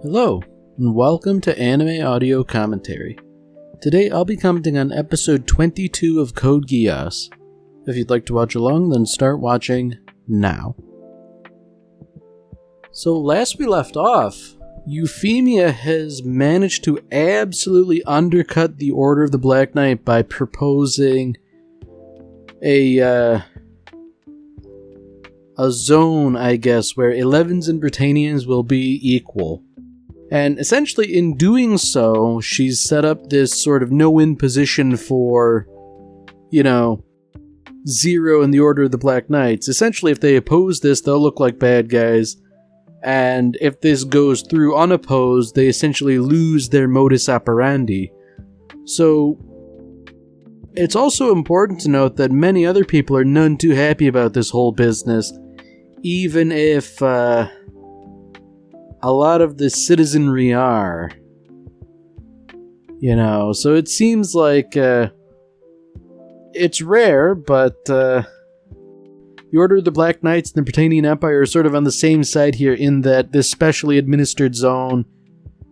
Hello, and welcome to Anime Audio Commentary. Today I'll be commenting on episode 22 of Code Geass. If you'd like to watch along, then start watching now. So last we left off, Euphemia has managed to absolutely undercut the Order of the Black Knight by proposing a zone, I guess, where 11s and Britannians will be equal. And essentially in doing so, she's set up this sort of no-win position for, Zero and the Order of the Black Knights. Essentially, if they oppose this, they'll look like bad guys. And if this goes through unopposed, they essentially lose their modus operandi. So, it's also important to note that many other people are none too happy about this whole business, even if a lot of the citizenry are. So it seems like it's rare, but the Order of the Black Knights and the Britannian Empire are sort of on the same side here in that this specially administered zone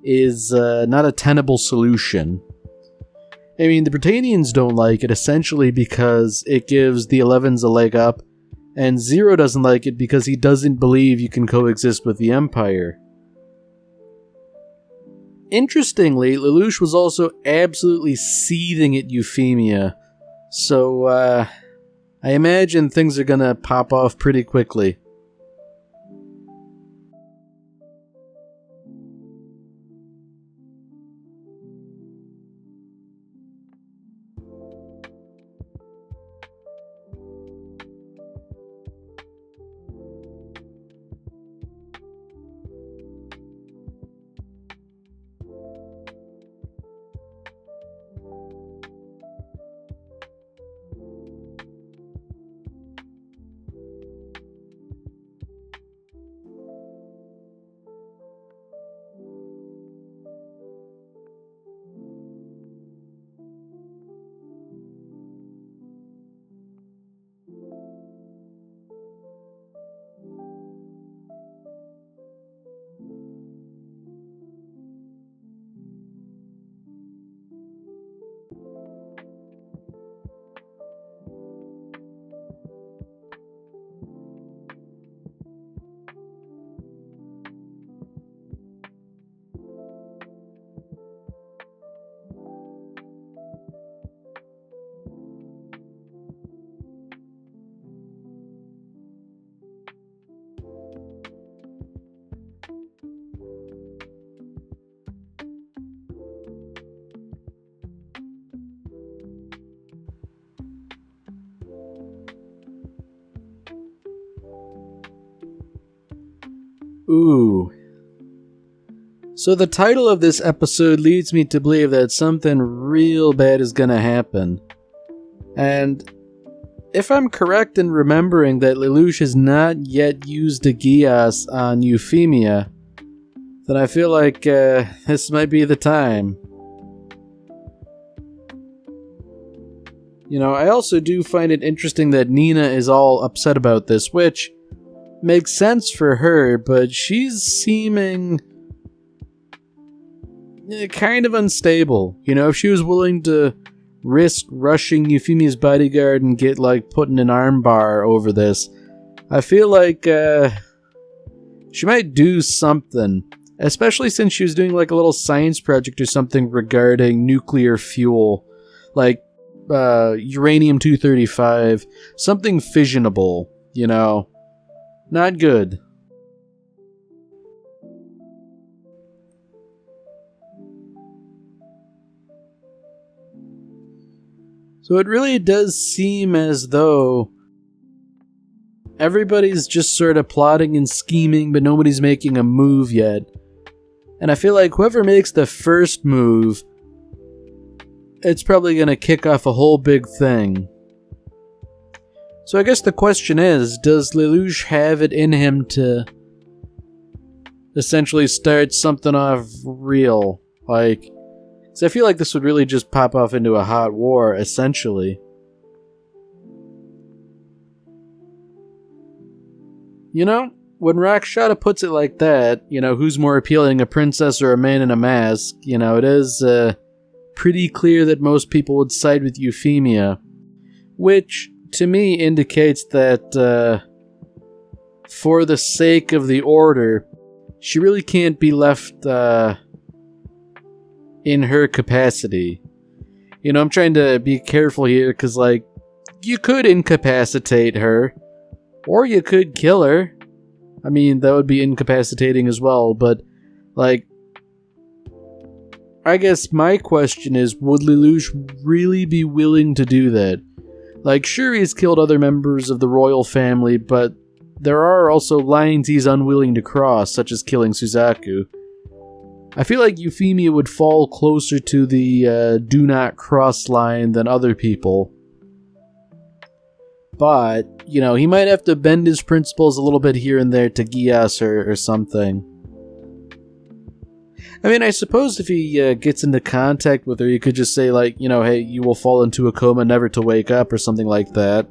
is not a tenable solution. I mean, the Britannians don't like it essentially because it gives the 11s a leg up, and Zero doesn't like it because he doesn't believe you can coexist with the Empire. Interestingly, Lelouch was also absolutely seething at Euphemia, so I imagine things are gonna pop off pretty quickly. Ooh. So the title of this episode leads me to believe that something real bad is gonna happen. And if I'm correct in remembering that Lelouch has not yet used a Geass on Euphemia, then I feel like this might be the time. I also do find it interesting that Nina is all upset about this, which makes sense for her, but she's seeming kind of unstable. If she was willing to risk rushing Euphemia's bodyguard and get put in an armbar over this, I feel like she might do something, especially since she was doing a little science project or something regarding nuclear fuel, uranium-235, something fissionable, Not good. So it really does seem as though everybody's just sort of plotting and scheming, but nobody's making a move yet. And I feel like whoever makes the first move, it's probably going to kick off a whole big thing. So I guess the question is, does Lelouch have it in him to essentially start something off real? Because I feel like this would really just pop off into a hot war, essentially. when Rakshata puts it like that, who's more appealing, a princess or a man in a mask, it is pretty clear that most people would side with Euphemia, which to me indicates that for the sake of the order, she really can't be left in her capacity. I'm trying to be careful here because, you could incapacitate her, or you could kill her. I mean, that would be incapacitating as well, but, I guess my question is, would Lelouch really be willing to do that? Sure, he's killed other members of the royal family, but there are also lines he's unwilling to cross, such as killing Suzaku. I feel like Euphemia would fall closer to the do not cross line than other people. But, he might have to bend his principles a little bit here and there to Geass or something. I mean, I suppose if he gets into contact with her, he could just say, hey, you will fall into a coma never to wake up, or something like that.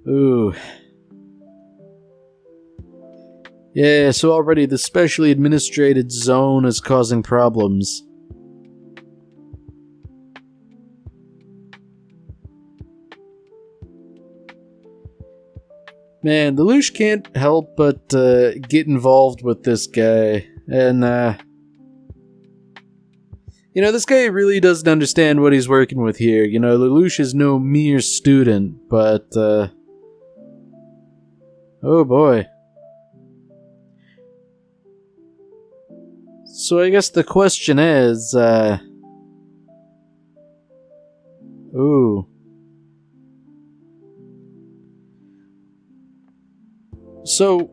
Ooh. Yeah, so already the specially administrated zone is causing problems. Man, Lelouch can't help but get involved with this guy. And, this guy really doesn't understand what he's working with here. Lelouch is no mere student, but, oh boy. So I guess the question is, ooh. So,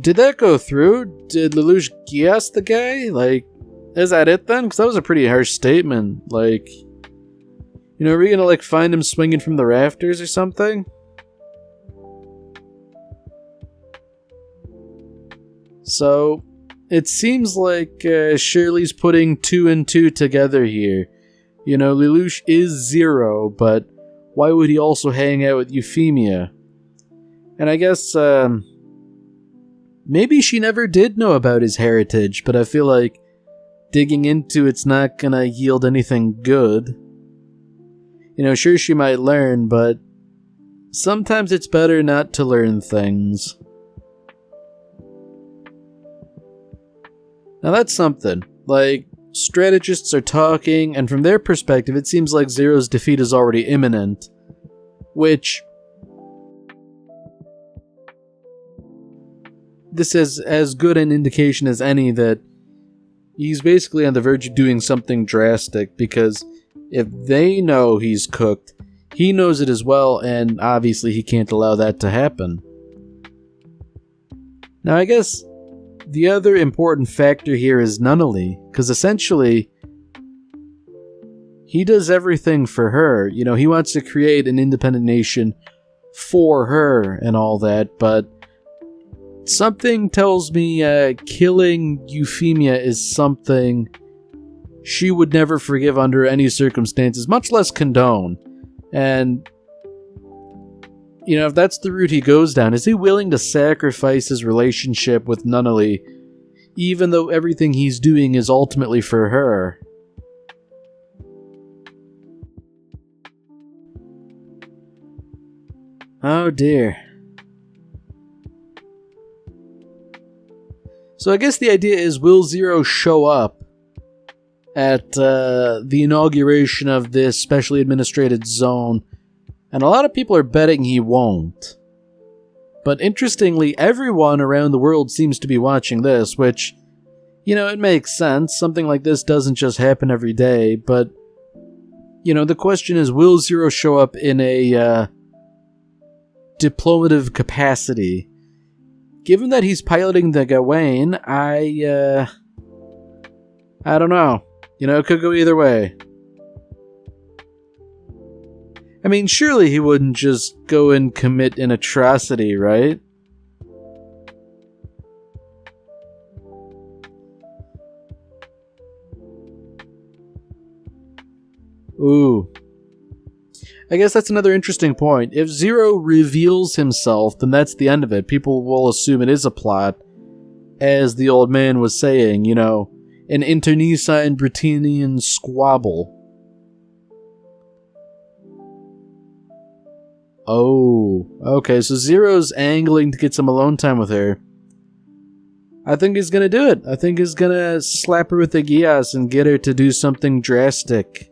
did that go through? Did Lelouch Geass the guy? Is that it then? Because that was a pretty harsh statement. Are we gonna, find him swinging from the rafters or something? So, it seems like Shirley's putting 2 and 2 together here. Lelouch is Zero, but why would he also hang out with Euphemia? And I guess, maybe she never did know about his heritage, but I feel like digging into it's not gonna yield anything good. Sure, she might learn, but sometimes it's better not to learn things. Now that's something. Strategists are talking, and from their perspective, it seems like Zero's defeat is already imminent. Which, this is as good an indication as any that he's basically on the verge of doing something drastic, because if they know he's cooked, he knows it as well, and obviously he can't allow that to happen. Now I guess the other important factor here is Nunnally, because essentially he does everything for her. He wants to create an independent nation for her and all that, but something tells me killing Euphemia is something she would never forgive under any circumstances, much less condone. And, if that's the route he goes down, is he willing to sacrifice his relationship with Nunnally, even though everything he's doing is ultimately for her? Oh dear. So I guess the idea is, will Zero show up at the inauguration of this specially administrated zone? And a lot of people are betting he won't. But interestingly, everyone around the world seems to be watching this, which, it makes sense. Something like this doesn't just happen every day, but, the question is, will Zero show up in a diplomative capacity? Given that he's piloting the Gawain, I don't know. It could go either way. I mean, surely he wouldn't just go and commit an atrocity, right? Ooh. I guess that's another interesting point. If Zero reveals himself, then that's the end of it. People will assume it is a plot. As the old man was saying, you know, an internecine Britannian squabble. Oh, okay, so Zero's angling to get some alone time with her. I think he's gonna do it. I think he's gonna slap her with the Geass and get her to do something drastic.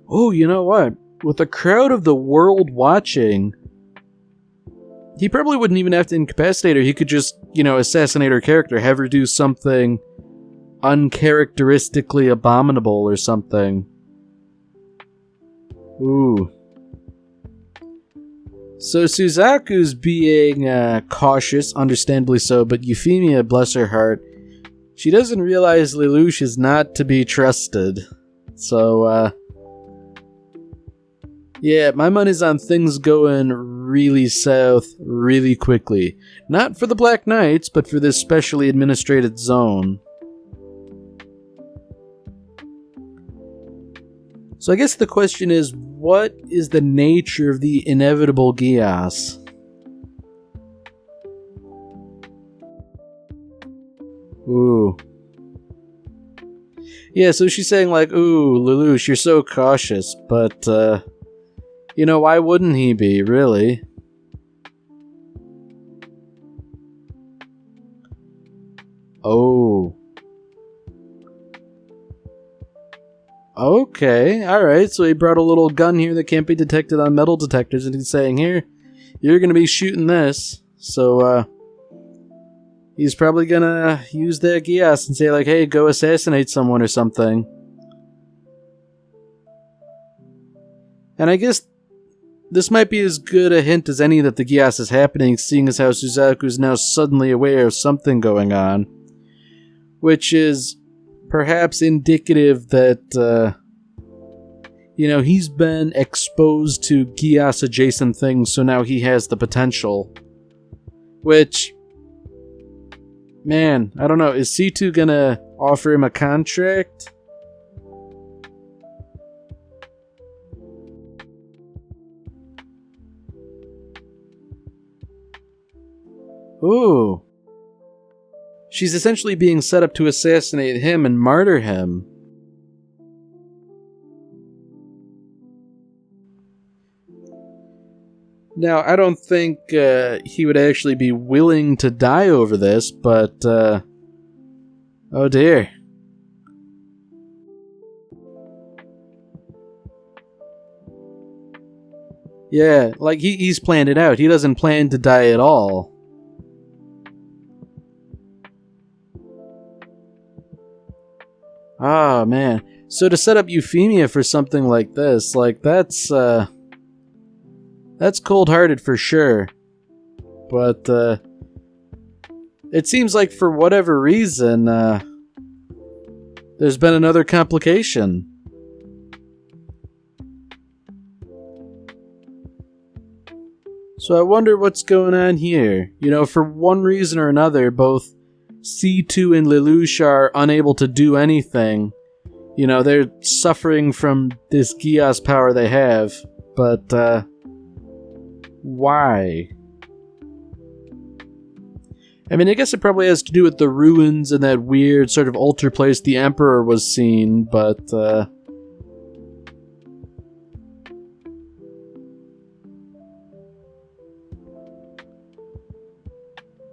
Oh, you know what? With a crowd of the world watching, he probably wouldn't even have to incapacitate her. He could just, you know, assassinate her character, have her do something uncharacteristically abominable or something. Ooh. So Suzaku's being cautious, understandably so, but Euphemia, bless her heart, she doesn't realize Lelouch is not to be trusted. So, yeah, my money's on things going really south really quickly. Not for the Black Knights, but for this specially administrated zone. So I guess the question is, what is the nature of the inevitable Geass? Ooh. Yeah, so she's saying like, ooh, Lelouch, you're so cautious, but, you know, why wouldn't he be, really? Oh. Okay, alright, so he brought a little gun here that can't be detected on metal detectors, and he's saying, here, you're gonna be shooting this. So, he's probably gonna use that Geass and say, like, hey, go assassinate someone or something. And I guess this might be as good a hint as any that the Geass is happening, seeing as how Suzaku is now suddenly aware of something going on. Which is perhaps indicative that, you know, he's been exposed to Geass-adjacent things, so now he has the potential. Which, man, I don't know, is C2 gonna offer him a contract? Ooh. She's essentially being set up to assassinate him and martyr him. Now, I don't think he would actually be willing to die over this, but, oh dear. Yeah, like, he's planned it out. He doesn't plan to die at all. Ah, man. So to set up Euphemia for something like this, like, that's cold-hearted for sure. But, it seems like for whatever reason, there's been another complication. So I wonder what's going on here. You know, for one reason or another, both C2 and Lelouch are unable to do anything. You know, they're suffering from this Geass power they have, but, why? I mean, I guess it probably has to do with the ruins and that weird sort of altar place the Emperor was seen, but,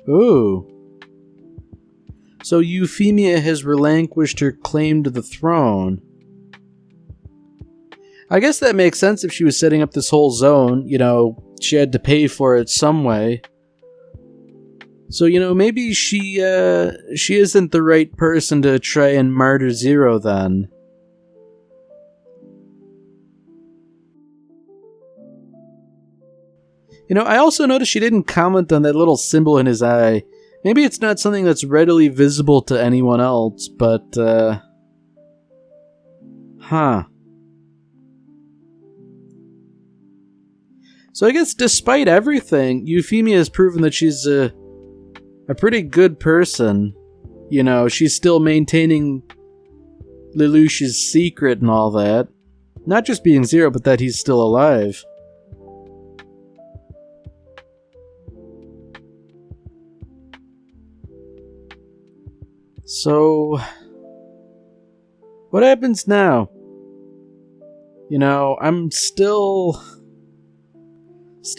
ooh. So Euphemia has relinquished her claim to the throne. I guess that makes sense if she was setting up this whole zone. You know, she had to pay for it some way. So, you know, maybe she isn't the right person to try and martyr Zero then. You know, I also noticed she didn't comment on that little symbol in his eye. Maybe it's not something that's readily visible to anyone else, but, huh. So I guess despite everything, Euphemia has proven that she's a pretty good person. You know, she's still maintaining Lelouch's secret and all that. Not just being Zero, but that he's still alive. So, what happens now? You know, I'm still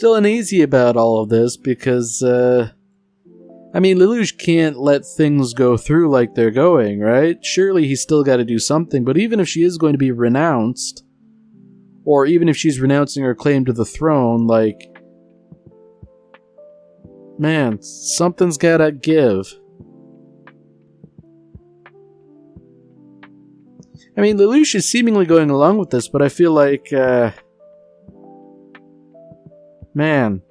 uneasy about all of this because, I mean, Lelouch can't let things go through like they're going, right? Surely he's still got to do something, but even if she is going to be renounced, or even if she's renouncing her claim to the throne, like, man, something's gotta give. I mean, Lelouch is seemingly going along with this, but I feel like, man,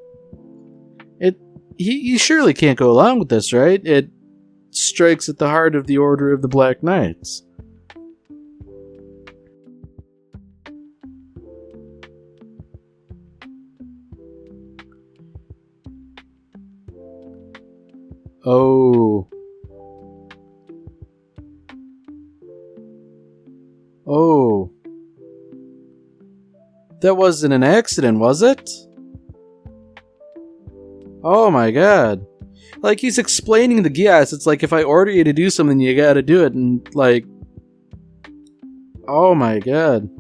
he surely can't go along with this, right? It strikes at the heart of the Order of the Black Knights. Oh. Oh. That wasn't an accident, was it? Oh my god. Like, he's explaining the Geass. It's like, if I order you to do something, you gotta do it. And, like... Oh my god.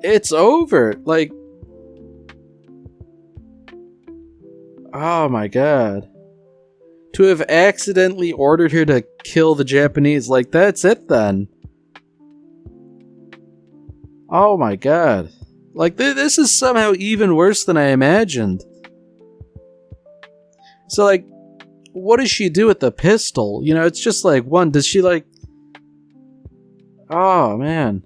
It's over. Like... Oh my god. To have accidentally ordered her to kill the Japanese, like, that's it then. Oh my god. Like, this is somehow even worse than I imagined. So, like, what does she do with the pistol? You know, it's just like, one, does she, like... Oh, man.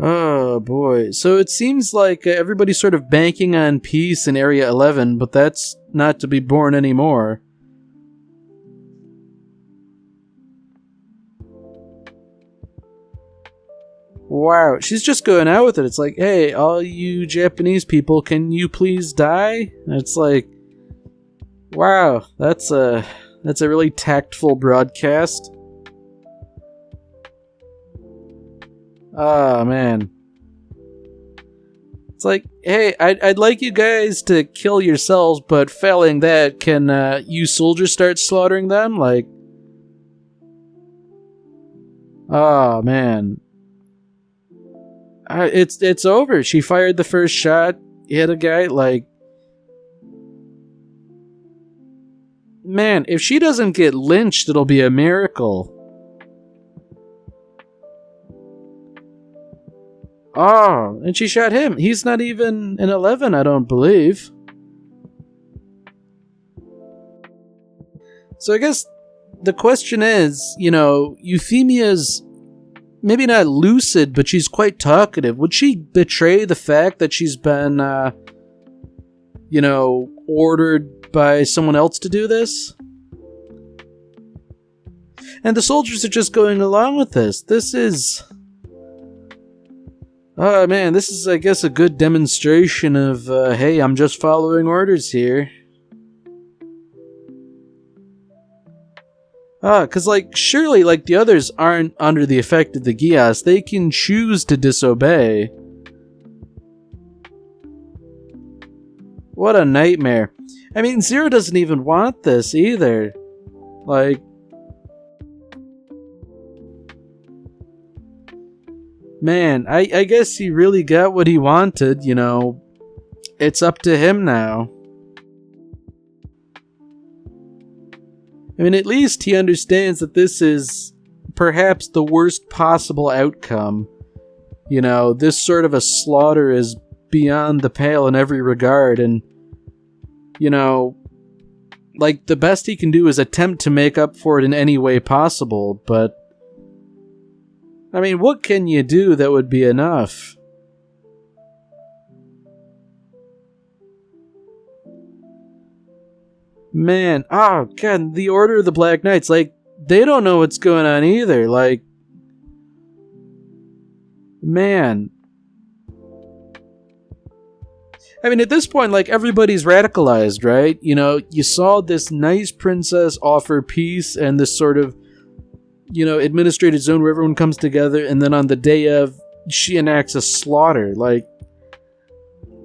Oh boy. So it seems like everybody's sort of banking on peace in Area 11, but that's not to be born anymore. Wow, she's just going out with it. It's like, hey, all you Japanese people, can you please die? And it's like, wow, that's a really tactful broadcast. Ah, man. It's like, hey, I'd like you guys to kill yourselves, but failing that, can you soldiers start slaughtering them? Like, oh man, it's over. She fired the first shot, hit a guy. Like, man, if she doesn't get lynched, it'll be a miracle. Oh, and she shot him. He's not even an 11, I don't believe. So I guess the question is, you know, Euphemia's maybe not lucid, but she's quite talkative. Would she betray the fact that she's been, you know, ordered by someone else to do this? And the soldiers are just going along with this. This is... Oh man, this is, I guess, a good demonstration of, hey, I'm just following orders here. Cause, like, surely, like, the others aren't under the effect of the Geass. They can choose to disobey. What a nightmare. I mean, Zero doesn't even want this either. Like... Man, I guess he really got what he wanted, you know. It's up to him now. I mean, at least he understands that this is perhaps the worst possible outcome. You know, this sort of a slaughter is beyond the pale in every regard, and, you know, like, the best he can do is attempt to make up for it in any way possible, but I mean, what can you do that would be enough? Man, oh god, the Order of the Black Knights, like, they don't know what's going on either, like... Man. I mean, at this point, like, everybody's radicalized, right? You know, you saw this nice princess offer peace and this sort of, you know, administrative zone where everyone comes together, and then on the day of, she enacts a slaughter. Like,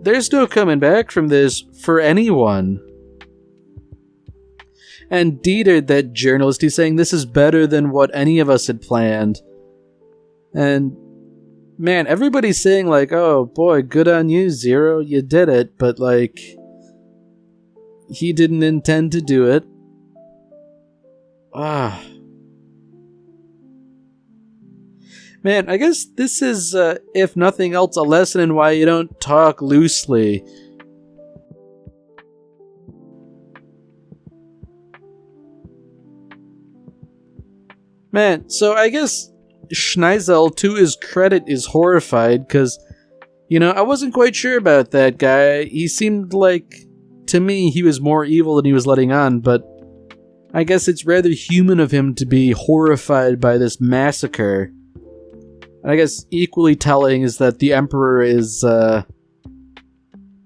there's no coming back from this for anyone. And Dieter, that journalist, he's saying this is better than what any of us had planned. And man, everybody's saying like, oh boy, good on you, Zero, you did it, but like, he didn't intend to do it. Man, I guess this is, if nothing else, a lesson in why you don't talk loosely. Man, so I guess Schneisel, to his credit, is horrified, because, you know, I wasn't quite sure about that guy. He seemed like, to me, he was more evil than he was letting on, but I guess it's rather human of him to be horrified by this massacre. And I guess equally telling is that the Emperor is,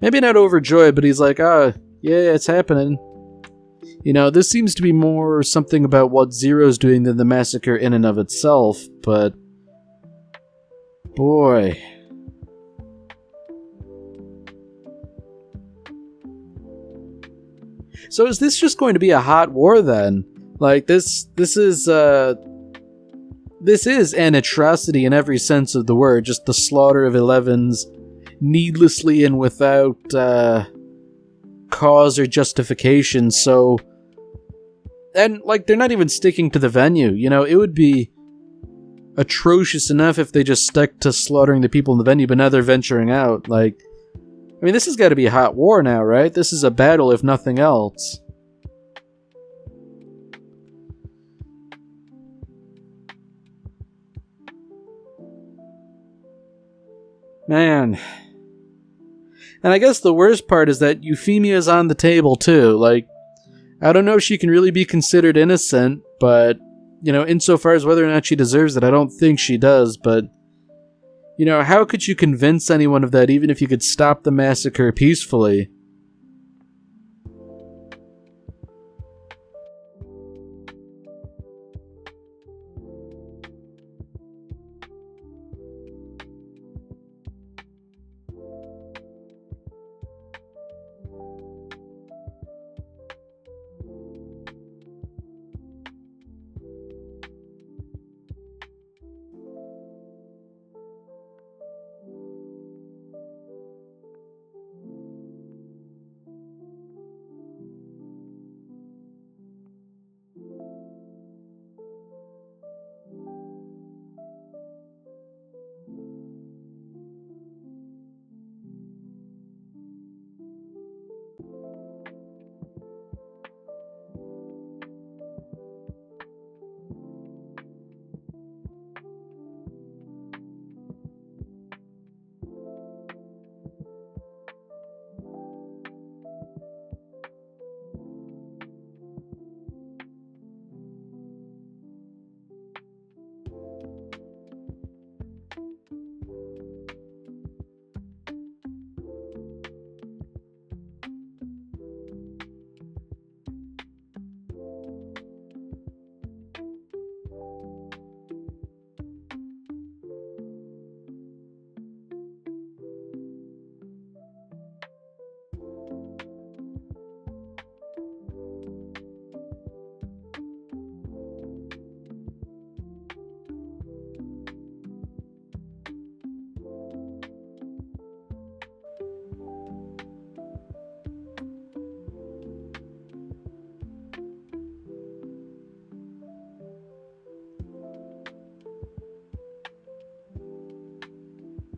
maybe not overjoyed, but he's like, yeah, it's happening. You know, this seems to be more something about what Zero's doing than the massacre in and of itself, but boy. So is this just going to be a hot war then? Like, this is an atrocity in every sense of the word, just the slaughter of 11s needlessly and without cause or justification. So, and like, they're not even sticking to the venue, you know. It would be atrocious enough if they just stuck to slaughtering the people in the venue, but now they're venturing out. Like, I mean, this has got to be a hot war now, right? This is a battle, if nothing else. Man. And I guess the worst part is that Euphemia's on the table too. Like, I don't know if she can really be considered innocent, but, you know, insofar as whether or not she deserves it, I don't think she does, but, you know, how could you convince anyone of that even if you could stop the massacre peacefully?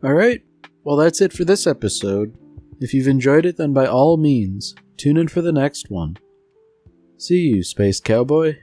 Alright, well that's it for this episode. If you've enjoyed it, then by all means, tune in for the next one. See you, Space Cowboy.